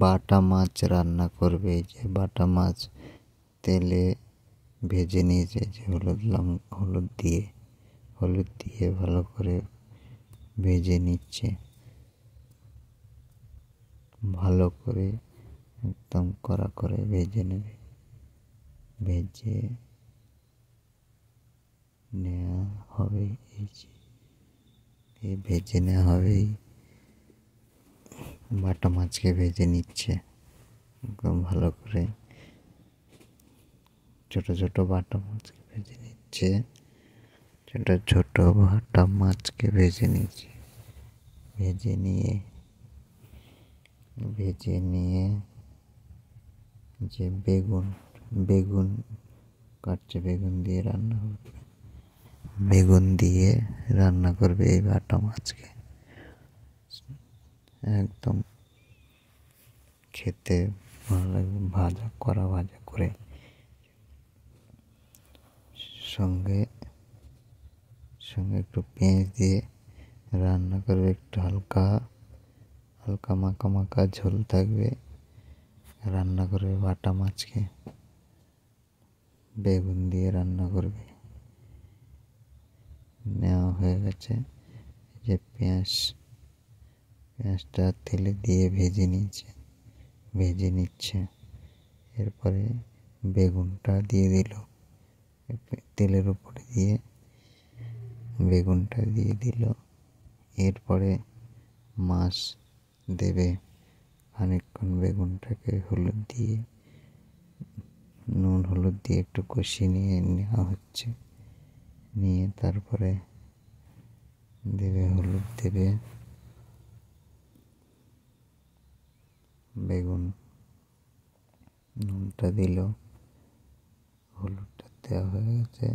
বাটা মাছ রান্না করবে। এই যে বাটা মাছ তেলে ভেজে নিয়েছে, যে হলুদ দিয়ে ভালো করে ভেজে নিচ্ছে, ভালো করে একদম কড়া করে ভেজে নেবে। ভেজে নেওয়া হবে, এই ভেজে নেওয়া হবেই। বাটা মাছকে ভেজে নিচ্ছে একদম ভালো করে, ছোট ছোট বাটা মাছকে ভেজে নিচ্ছে, ছোট ছোট বাটা মাছকে ভেজে নিচ্ছে। ভেজে নিয়ে যে বেগুন কাটছে, বেগুন দিয়ে রান্না করবে এই বাটা মাছকে। একদম খেতে ভালো লাগবে, ভাজা করে সঙ্গে একটু পেঁয়াজ দিয়ে রান্না করবে। একটু হালকা মাখা মাখা ঝোল থাকবে, রান্না করবে বাটা মাছকে, বেগুন দিয়ে রান্না করবে। নেওয়া হয়ে গেছে, যে পেঁয়াজটা তেলে দিয়ে ভেজে নিচ্ছে। এরপরে বেগুনটা দিয়ে দিল, তেলের উপরে দিয়ে বেগুনটা দিয়ে দিল। এরপরে মাছ দেবে। খানিকক্ষণ বেগুনটাকে নুন হলুদ দিয়ে একটু কষিয়ে নেওয়া হচ্ছে। নিয়ে তারপরে হলুদ দেবে, বেগুন নুনটা দিল, হলুদটা দেওয়া হয়ে গেছে,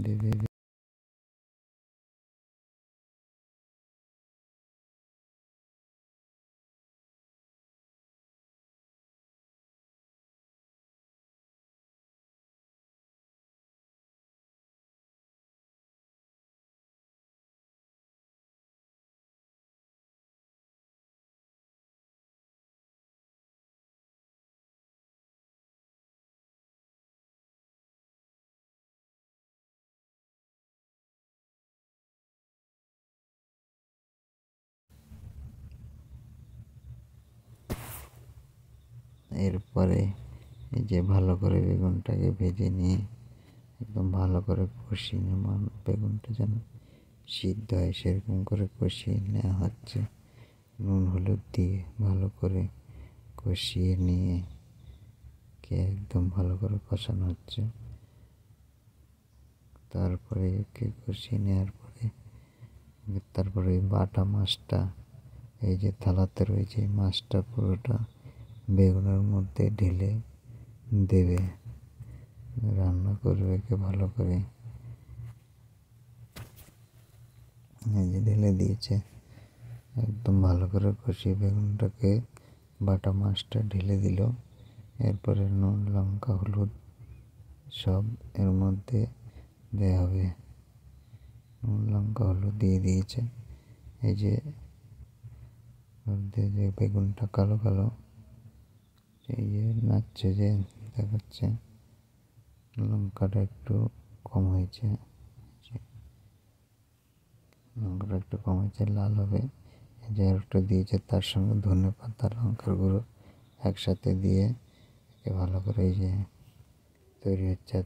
দেবে। এরপরে এই যে ভালো করে বেগুনটাকে ভেজে নিয়ে একদম ভালো করে কষিয়ে নেওয়া, বেগুনটা যেন সিদ্ধ হয় সেরকম করে কষিয়ে নেওয়া হচ্ছে। নুন হলুদ দিয়ে ভালো করে কষিয়ে নিয়ে একদম ভালো করে কষানো হচ্ছে। তারপরে কষিয়ে নেওয়ার পরে তারপরে ওই বাটা মাছটা, এই যে থালাতে রয়েছে, মাছটা পুরোটা বেগুনের মধ্যে ঢেলে দেবে, রান্না করবে একে ভালো করে। এই যে ঢেলে দিয়েছে, একদম ভালো করে কষিয়ে বেগুনটাকে বাটা মাছটা ঢেলে দিল। এরপরে নুন লঙ্কা হলুদ সব এর মধ্যে দেওয়া হবে। নুন লঙ্কা হলুদ দিয়ে দিয়েছে। এই যে বেগুনটা কালো এই যে নাচছে, যে দেখাচ্ছে, লঙ্কাটা একটু কম হয়েছে, লাল হবে। এই যে একটু দিয়েছে, তার সঙ্গে ধনেপাতা লঙ্কার গুঁড়ো একসাথে দিয়ে ভালো করে এই যে তৈরি হচ্ছে।